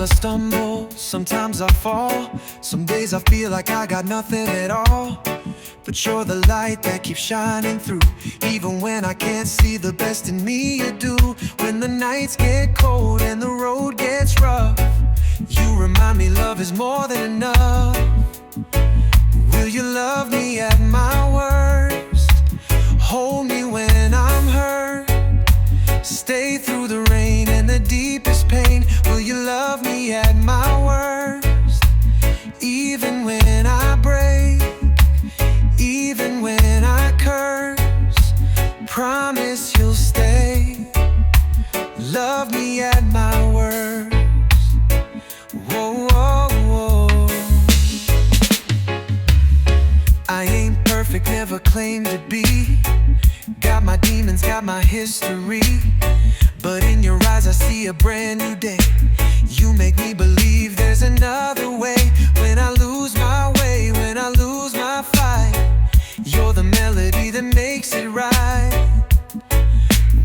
I stumble, sometimes I fall. Some days I feel like I got nothing at all. But you're the light that keeps shining through. Even when I can't see the best in me, you do. When the nights get cold and the road gets rough, you remind me love is more than enough. Will you love me at my worst? Hold me when I'm hurt. Stay through the rain and the deepest pain. Will you love me at my worst? Even when I break, even when I curse, promise you'll stay. Love me at my worst. Whoa, whoa, whoa. I ain't perfect, never claimed to be. Got my demons, got my history. But in your eyes I see a brand new day. You make me believe there's another way. When I lose my way, when I lose my fight, you're the melody that makes it right.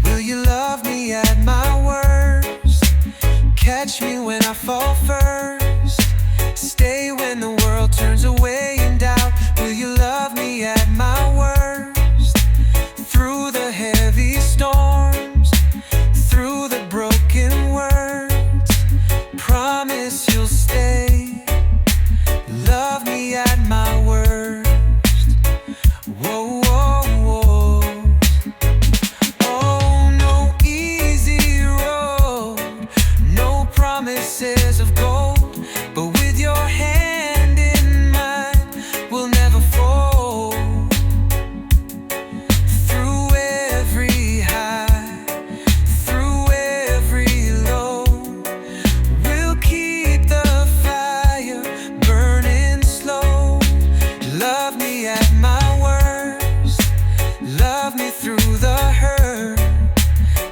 Will you love me at my worst? Catch me when I fall first. Stay when the world turns away in doubt. Will you love me at my worst? Through the heavy storms, through the broken words, promise you'll stay. Love me at my worst. Whoa, whoa, whoa. Oh, no easy road, no promises of gold, but with your hand in mine, we'll never fold. Through every high, through every low, we'll keep the fire burning slow. Love me at my worst, love me through the hurt.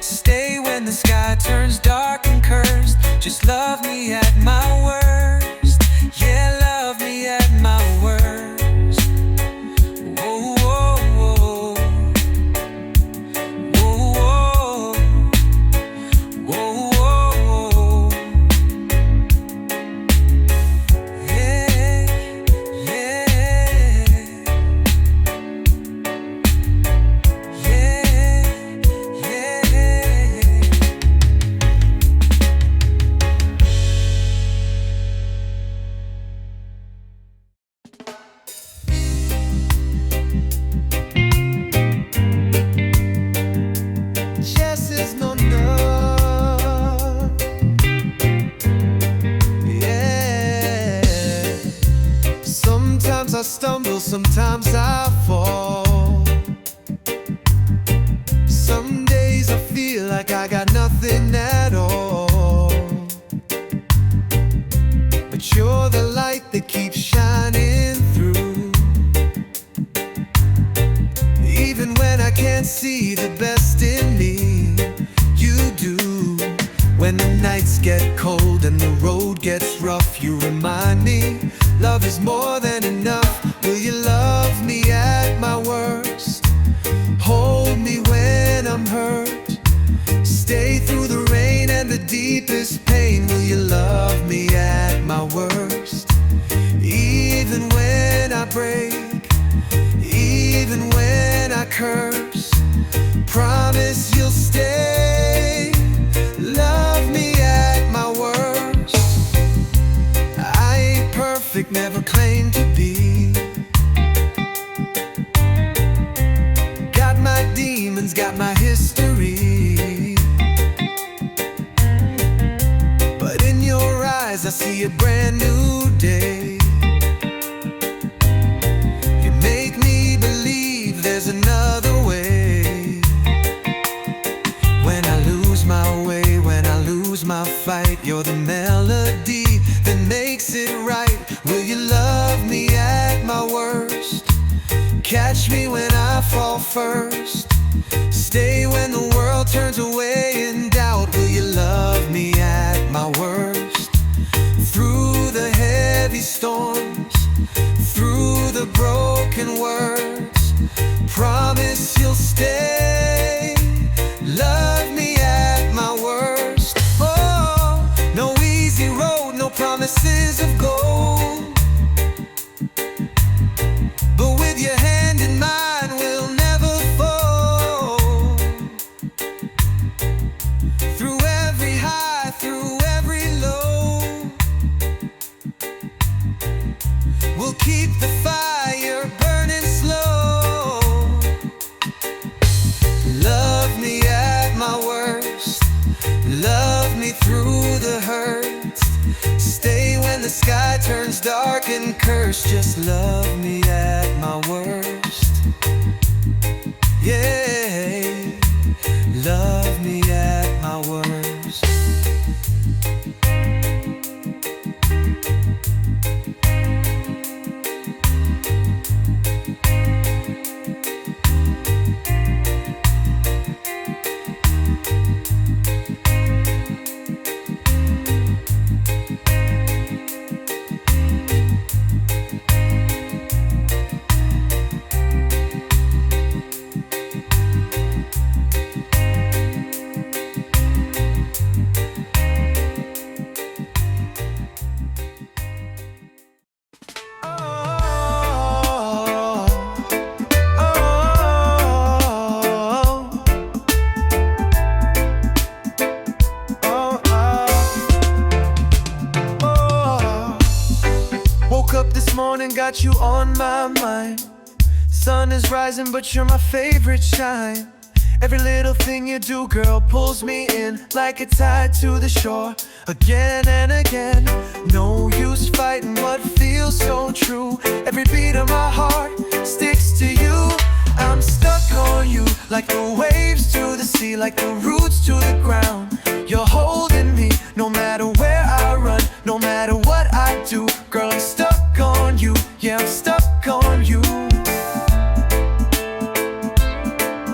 Stay when the sky turns dark and cursed. Just love me at my worst. Yeah, love me at my worst. Whoa, whoa, whoa. Whoa, whoa. Whoa, whoa. Yeah, yeah. Yes is no no. Yeah. Sometimes I stumble, sometimes I fall. Some days I feel like I got nothing at all. But you're the light that keeps shining through. Even when I can't see the best in me, you do. When the nights get cold and the road gets rough, you remind me love is more than enough. Will you love me at my worst? Hold me when I'm hurt. Stay through the rain and the deepest pain. Will you love me at my worst? Even when I break, even when I curse, promise you'll stay. Love me at my worst. I ain't perfect, never claimed to be. Got my demons, got my history. But in your eyes I see a brand new day. You make me believe there's another way. When I lose my way, when I lose my fight, you're the melody that makes it right. Will you love me at my worst? Catch me when I fall first. Stay when the world turns away in doubt. Will you love me at my worst? Through the heavy storms, through the broken words, promise you'll stay. Love me at my worst. Oh, no easy road, promises of gold, but with your hand in mine we'll never fall. Through every high, through every low, we'll keep the fire burning slow. Love me at my worst, love me through the hurt. Stay when the sky turns dark and cursed. Just love me at my worst. Yeah, love me at my worst. Got you on my mind. Sun is rising, but you're my favorite shine. Every little thing you do, girl, pulls me in like a tide to the shore. Again and again, no use fighting what feels so true. Every beat of my heart sticks to you. I'm stuck on you, like the waves to the sea, like the roots to the ground. You're holding me, no matter where I run, no matter what I do. Girl, I'm stuck on you, yeah, I'm stuck on you.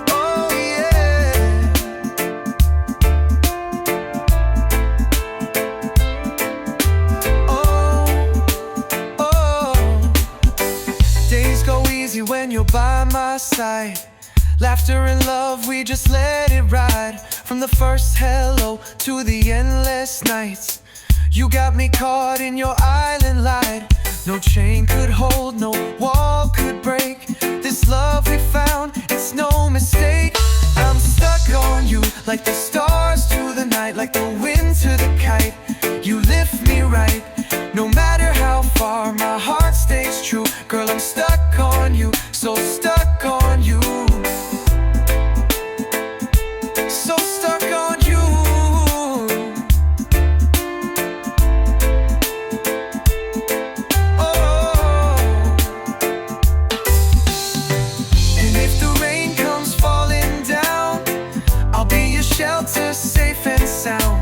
Oh yeah. Oh. Days go easy when you're by my side. Laughter and love, we just let it ride. From the first hello to the endless nights, you got me caught in your island light. No chain could hold, no wall could break. This love we found, it's no mistake. I'm stuck on you, like the stars to the night, like the wind to the kite. You lift me right, no matter how far, my heart stays true. Girl, I'm stuck on you, so stuck on you. So stuck on you. Shelter, safe and sound.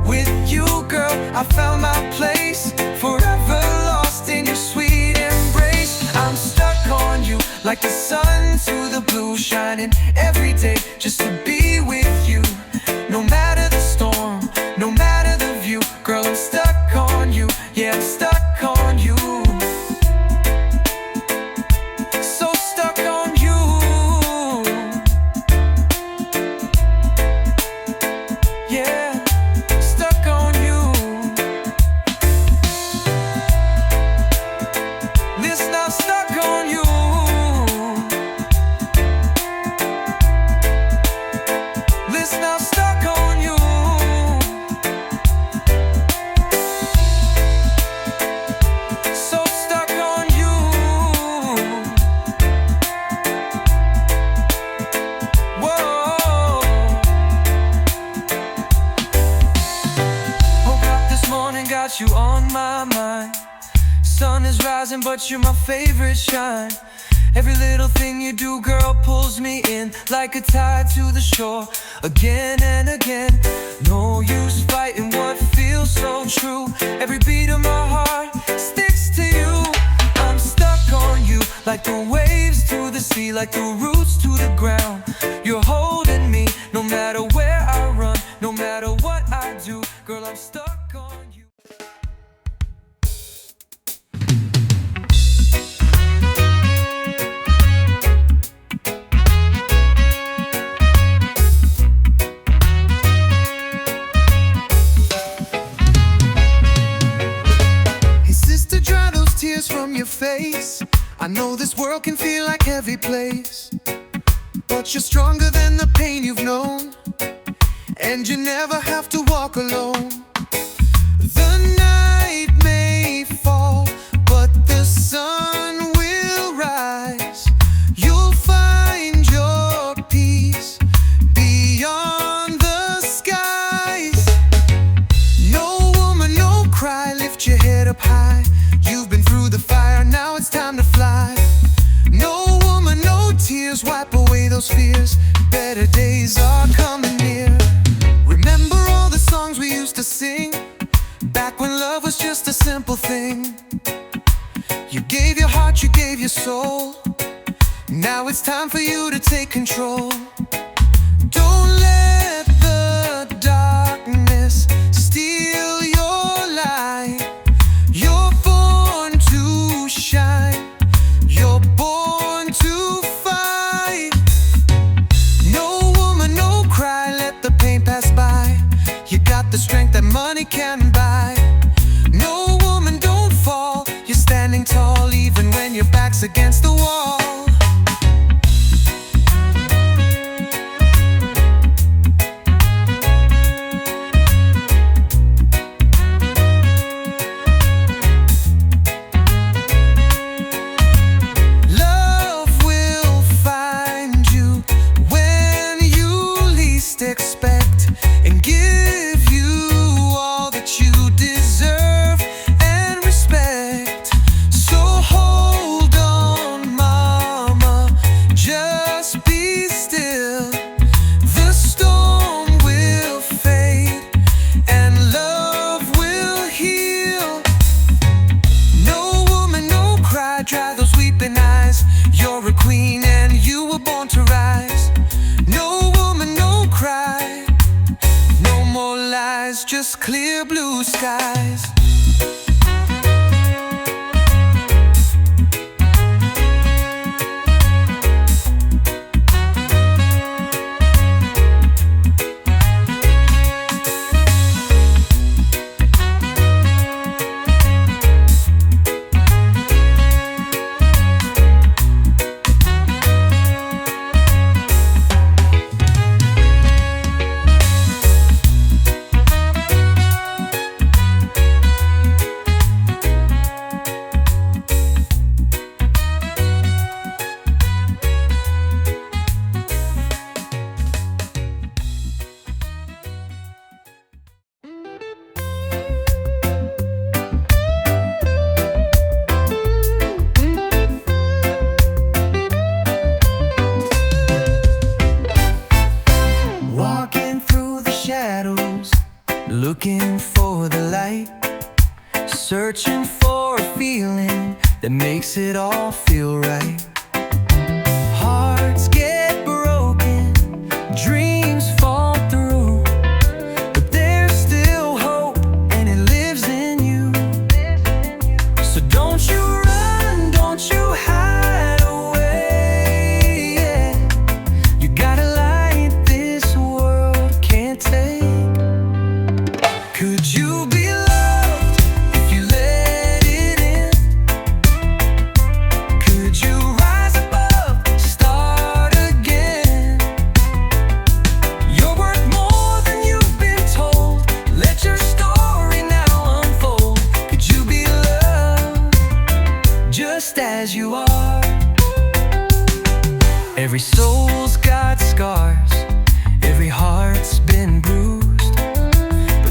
With you, girl, I found my place. Forever lost in your sweet embrace. I'm stuck on you, like the sun to the blue, shining every day just to be with you. No matter the storm, no matter the view, girl, I'm stuck on you, yeah, I'm stuck on you. So stuck on you. Yeah, stuck on you. Listen, I'm stuck on you. Listen, I'm stuck on you. So stuck on you. Whoa. Woke up this morning, got you on my mind. Sun is rising, but you're my favorite shine. Every little thing you do, girl, pulls me in like a tide to the shore. Again and again, no use fighting what feels so true. Every beat of my heart sticks to you. I'm stuck on you, like the waves to the sea, like the roots to the ground. You're holding me, no matter where I run, no matter what I do. Girl, I'm stuck on you. your face. I know this world can feel like heavy place, but you're stronger than the pain you've known, and you never have to walk alone. The night may fall, but the sun will rise. You'll find your peace beyond the skies. No woman, no cry, lift your head up high. You've been through the fire, now it's time to fly. No woman, no tears, wipe away those fears. Better days are coming near. Remember all the songs we used to sing, back when love was just a simple thing. You gave your heart, you gave your soul. Now it's time for you to take control. Don't let the darkness steal your light. You're born to shine, you're born to fight. No woman, no cry, let the pain pass by. You got the strength that money can buy. No woman, don't fall, you're standing tall even when your back's against the wall. Expect and give you all that you deserve and respect. So hold on, mama, just be still. The storm will fade and love will heal. No woman, no cry, dry those weeping eyes. You're a queen and you were born to rise. No woman, no cry, no more lies, just clear blue skies. Looking for the light, searching for a feeling that makes it all feel right. Hearts get broken, dreams fall through, but there's still hope and it lives in you. So don't you run, don't you hide away, yeah. You got a light this world can't take. Could you be loved if you let it in? Could you rise above, start again? You're worth more than you've been told. Let your story now unfold. Could you be loved just as you are? Every soul's got scars, every heart's been bruised.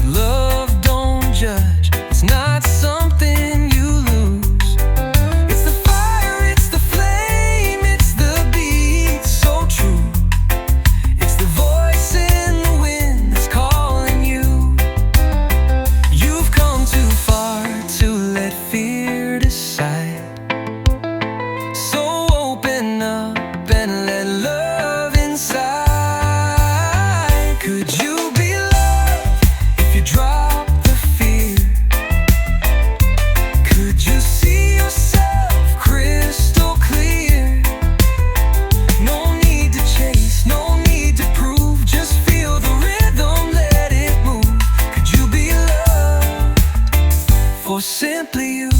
Love don't judge, it's not something you lose. It's the fire, it's the flame, it's the beat so true. It's the voice in the wind that's calling you. You've come too far to let fear decide. So open up and let love inside. Could you be loved if you drop the fear? Could you see yourself crystal clear? No need to chase, no need to prove. Just feel the rhythm, let it move. Could you be loved for simply you?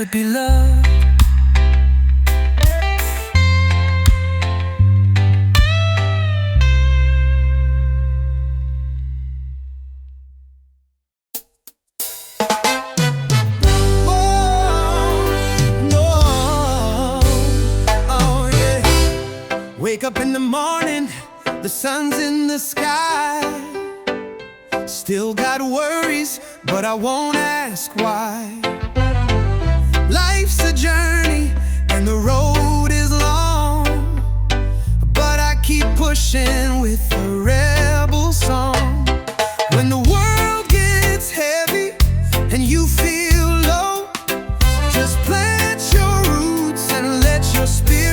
should be loved. Wake up in the morning, the sun's in the sky. Still got worries, but I won't ask why. Life's a journey and the road is long, but I keep pushing with a rebel song. When the world gets heavy and you feel low, just plant your roots and let your spirit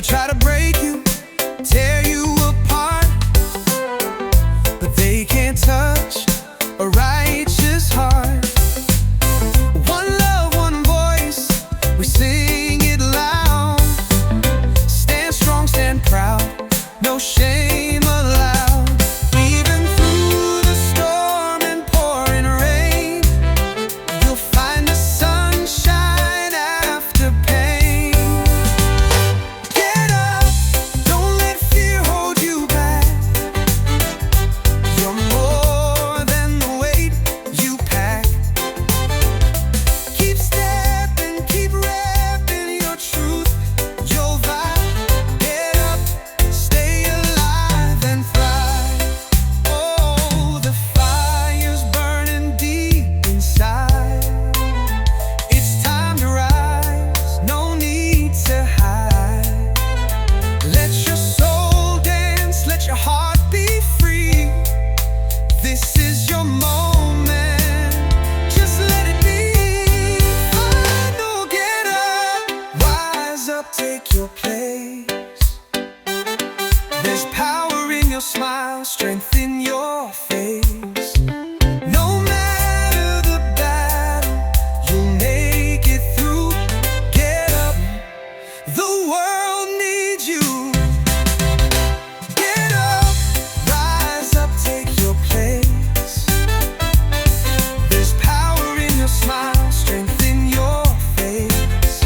try to break you, tear you apart, but they can't touch a righteous heart. One love, one voice, we sing it loud. Stand strong, stand proud, no shame allowed. Even through the storm and pouring rain, you'll find the sunshine after pain. Take your place. There's power in your smile, strength in your face. No matter the battle, you'll make it through. Get up, the world needs you. Get up, rise up, take your place. There's power in your smile, strength in your face.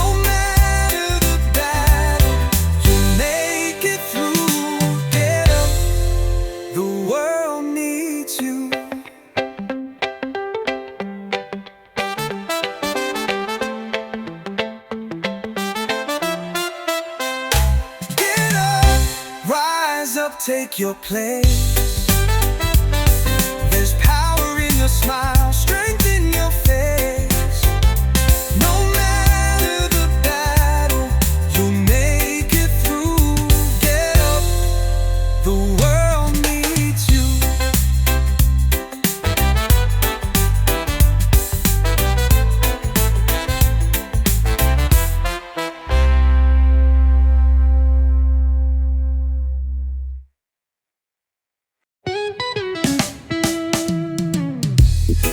No matter take your place. There's power in your smile, strength in your face. No matter the battle, you'll make it through. Get up, the world needs you.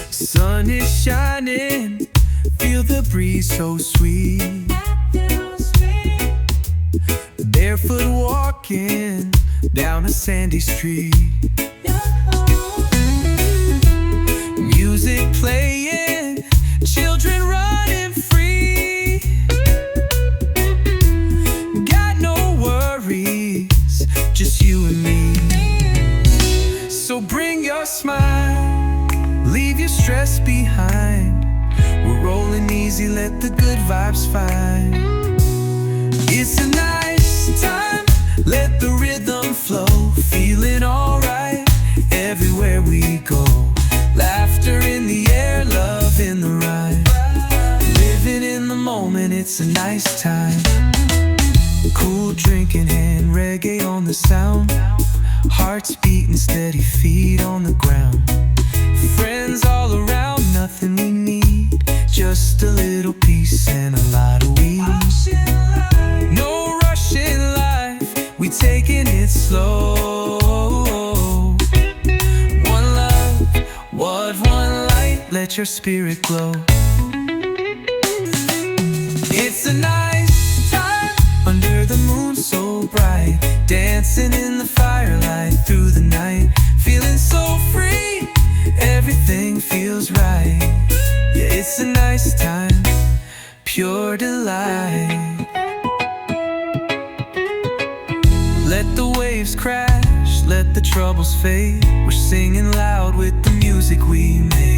Sun is shining, feel the breeze so sweet. Barefoot walking down a sandy street. Music playing, children running free. Got no worries, just you and me. So bring your smile, leave your stress behind. We're rolling easy, let the good vibes find. It's a nice time, let the rhythm flow. Feeling alright everywhere we go. Laughter in the air, love in the rhyme. Living in the moment, it's a nice time. Cool drink in hand, reggae on the sound. Hearts beating steady, feet on the ground. Friends all around, nothing we need, just a little peace and a lot of weed. No rush in life, we taking it slow. your spirit glow. It's a nice time under the moon so bright, dancing in the firelight through the night, feeling so free, everything feels right. Yeah, it's a nice time, pure delight. Let the waves crash, let the troubles fade. We're singing loud with the music we made.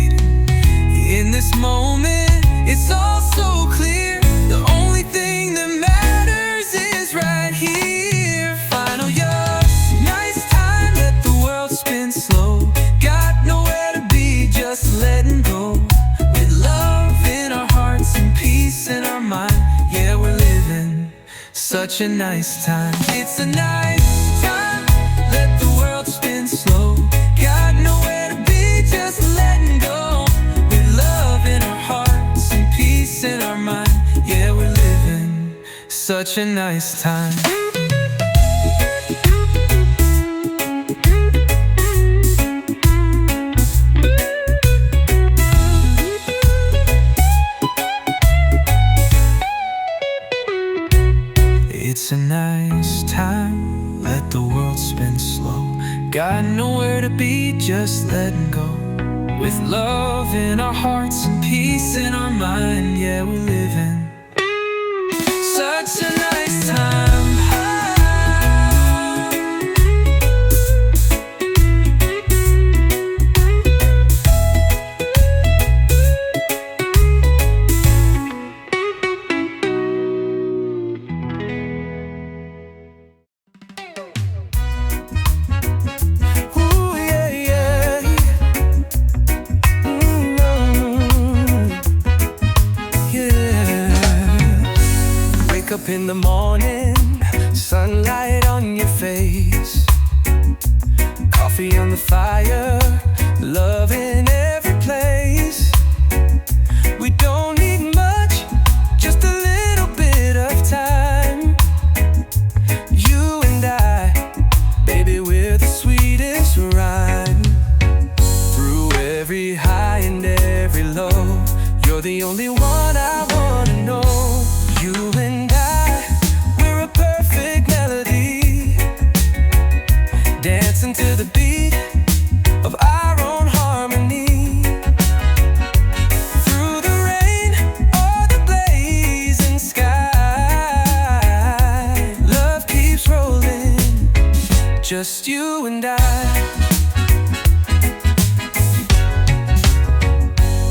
In this moment, it's all so clear. The only thing that matters is right here. Final yes, nice time, let the world spin slow. Got nowhere to be, just letting go. With love in our hearts and peace in our mind. Yeah, we're living such a nice time. It's a nice time, let the world spin slow. Got nowhere to be, just letting go. With love in our hearts and peace in our mind. Yeah, we're living such a nice time. It's a nice time, let the world spin slow. Got nowhere to be, just letting go. With love in our hearts and peace in our mind. Yeah, we're living such a nice time. Up in the morning, sunlight on your face, coffee on the fire, love in every place. We don't need much, just a little bit of time. You and I, baby, we're the sweetest rhyme. Through every high and every low, you're the only one I wanna know. You and dancing to the beat of our own harmony. Through the rain or the blazing sky, love keeps rolling, just you and I.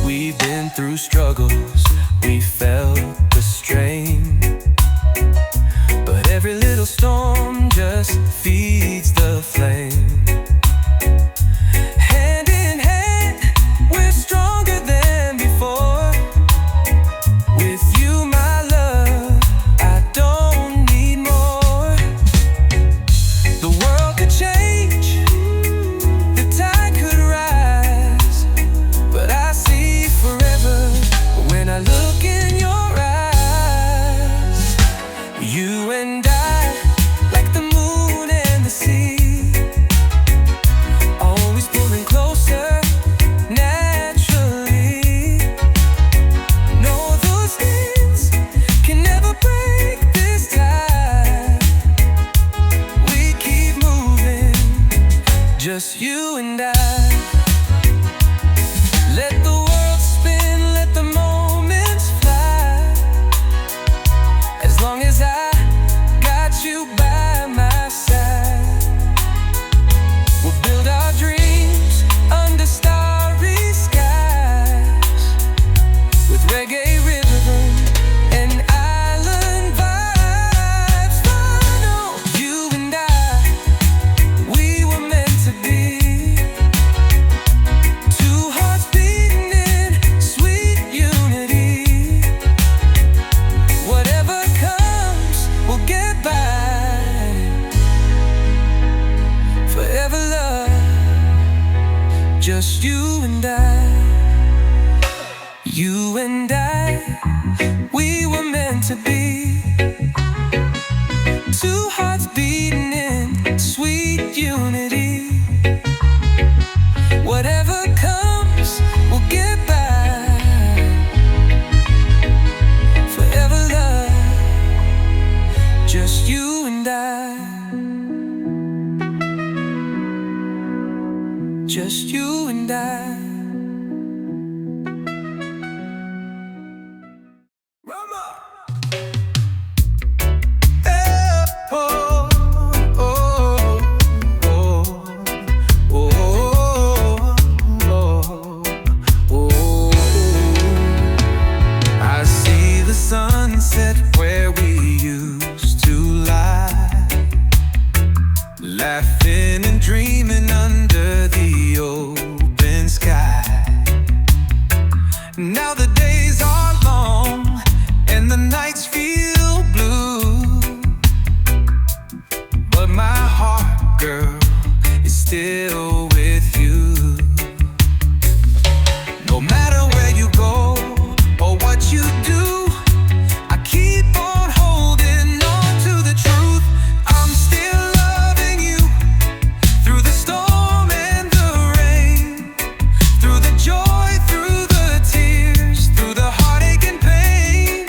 We've been through struggles, we felt the strain, but every little storm just feeds the flame. Hand in hand, we're stronger than before. With you, my love, I don't need more. The world could change, the tide could rise, but I see forever when I look in your eyes. You and I, like the moon and sunset where we used to lie, laughing and dreaming under the open sky. Now the days are long and the nights feel blue, but my heart, girl, is still with you. No matter where you go or what you do, I keep on holding on to the truth. I'm still loving you through the storm and the rain, through the joy, through the tears, through the heartache and pain.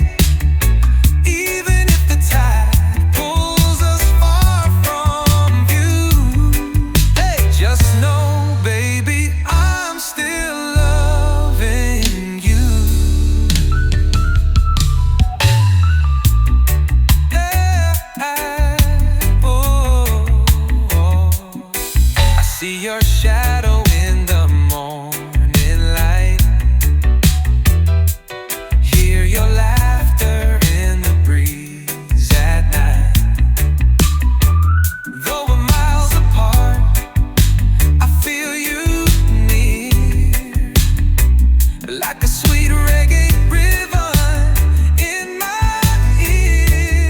Even if the tide pulls us far from you, hey, just know, baby, I'm still loving you. Yeah, oh, I see your shadow in the morning light, hear your laughter in the breeze at night. Though we're miles apart, I feel you near, like a sweet reggae rhythm in my ear.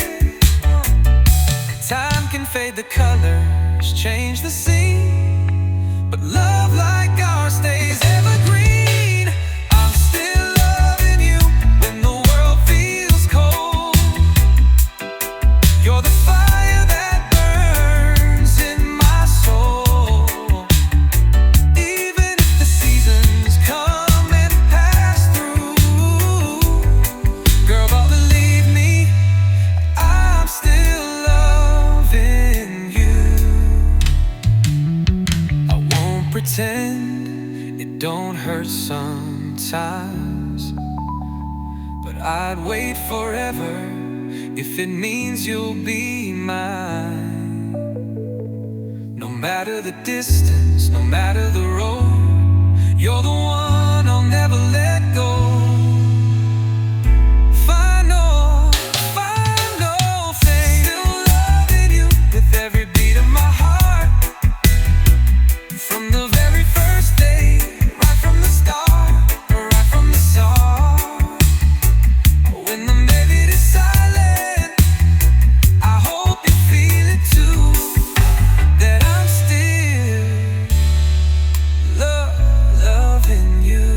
Time can fade the colors, change the scene, but love like ours stays evergreen. I'm still loving you when the world feels cold. You're the fire that burns in my soul. Even if the seasons come and pass through, girl, but believe me, I'm still loving you. I won't pretend it don't hurt sometimes, but I'd wait forever if it means you'll be mine. No matter the distance, no matter the road, you're the one I'll never let go. Final, final thing, still loving you with every beat of my heart. From the very first day, right from the start, right from the start. When the melody is silent, I hope you feel it too, that I'm still loving you.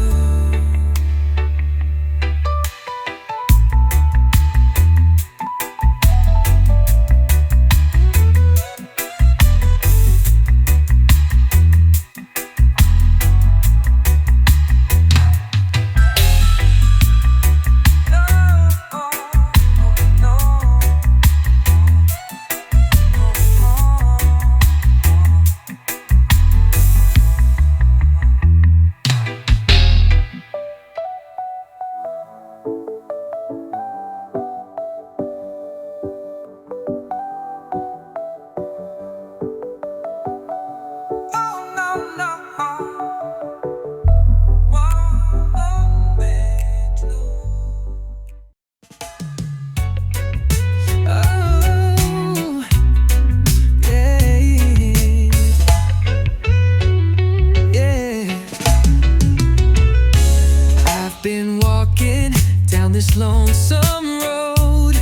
Been walking down this lonesome road,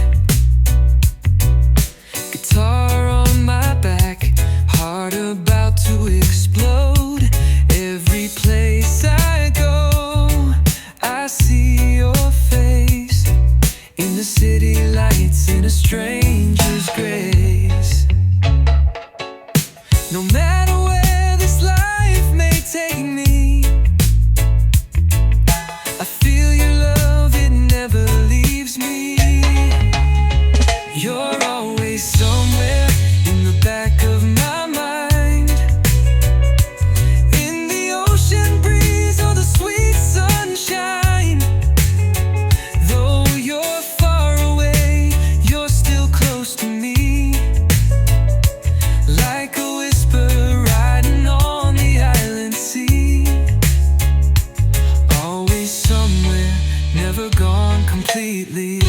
guitar on my back, heart about to explode. Every place I go, I see your face in the city lights, in a stranger's grace. No matter where this life may take me, I feel your love, it never leaves me. You're always somewhere in the back of my mind, in the ocean breeze or the sweet sunshine. Though you're far away, you're still close to me, like a whisper riding on the island sea. Always somewhere, never gone completely.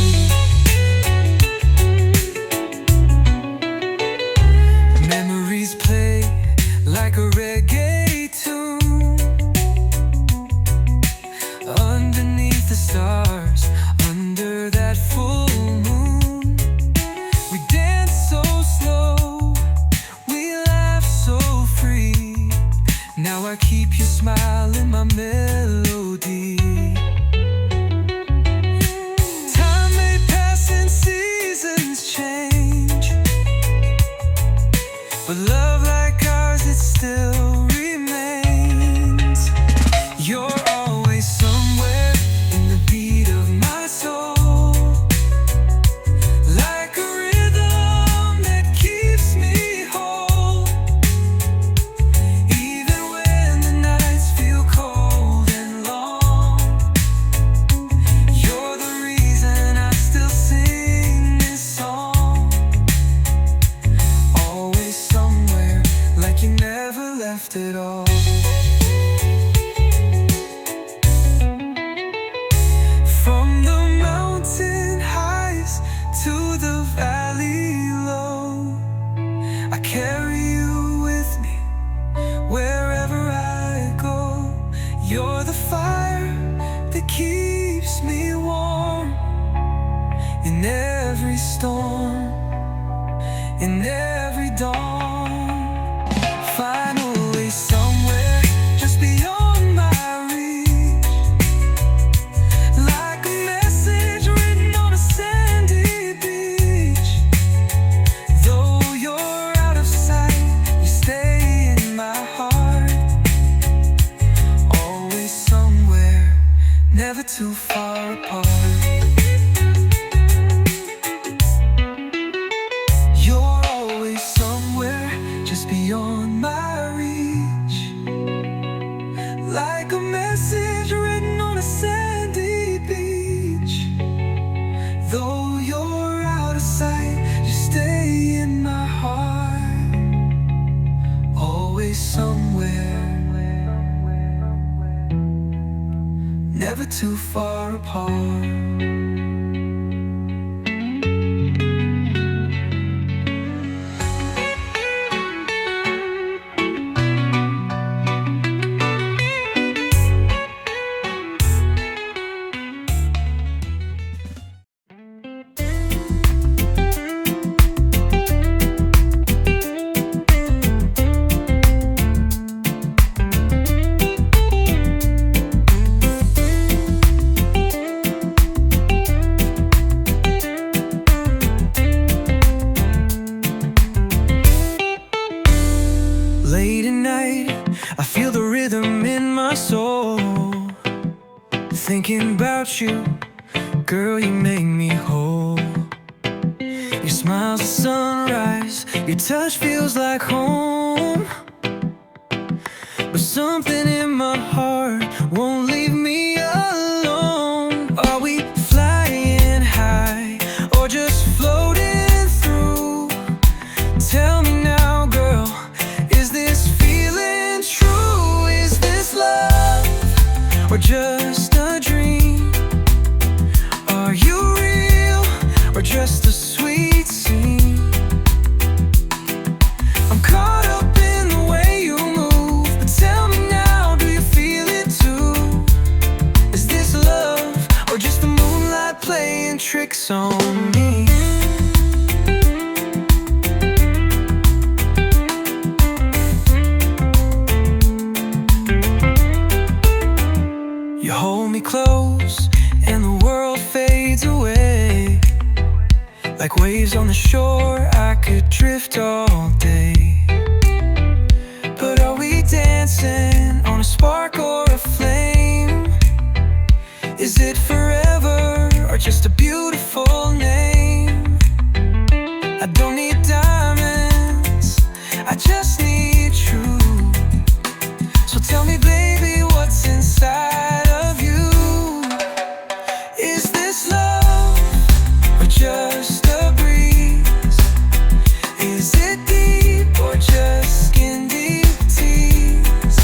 in every storm, in every dawn. Find a way somewhere just beyond my reach, like a message written on a sandy beach. Though you're out of sight, you stay in my heart, always somewhere, never too far apart. Beyond my reach, like a message written on a sandy beach. Though you're out of sight, you stay in my heart, always somewhere, never too far apart. Late at night, I feel the rhythm in my soul, thinking about you, girl, you make me whole. Your smile's a sunrise, your touch feels like home. But something in my heart won't leave me alone. Are we flying high or just floating through? Tell me now, girl, is this feeling true? Is this love or just a dream? Are you real or just a sweet scene? I'm caught up in the way you move, but tell me now, do you feel it too? Is this love or just the moonlight playing tricks on me? You hold me close and the world fades away, like waves on the shore, I could drift all day. But are we dancing on a spark or a flame? Is it forever or just a beautiful name? I don't need diamonds, I just need truth. So tell me, baby, what's inside of you? Is this love or just a breeze? Is it deep or just skin deep tease?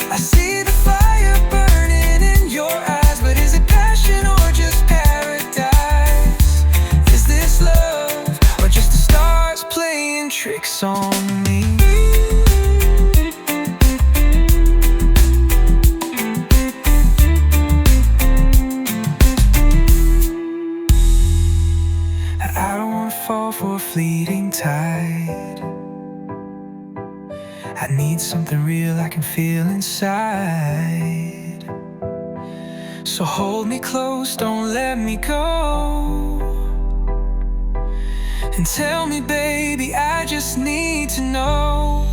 I see the fire burning in your eyes, but is it passion or just paradise? Is this love or just the stars playing tricks on me? I don't wanna fall for a fleeting tide. I need something real I can feel inside. So hold me close, don't let me go. And tell me, baby, I just need to know.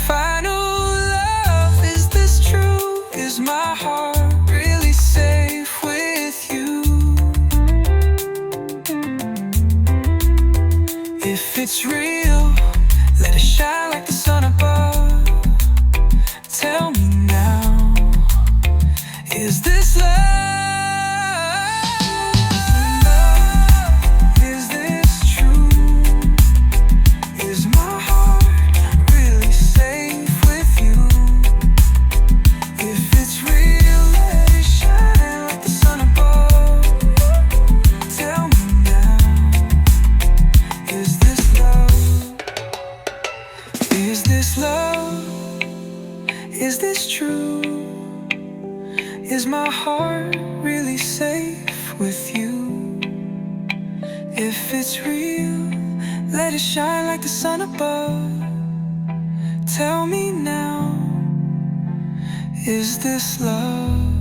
Final love, is this true? Is my heart really safe with you? If it's real, let it shine like the sun above. Tell me now, is this love? Is this true? Is my heart really safe with you? If it's real, let it shine like the sun above. Tell me now, is this love? Is this love? If it's real, let it shine like the sun above. Tell me now, is this love?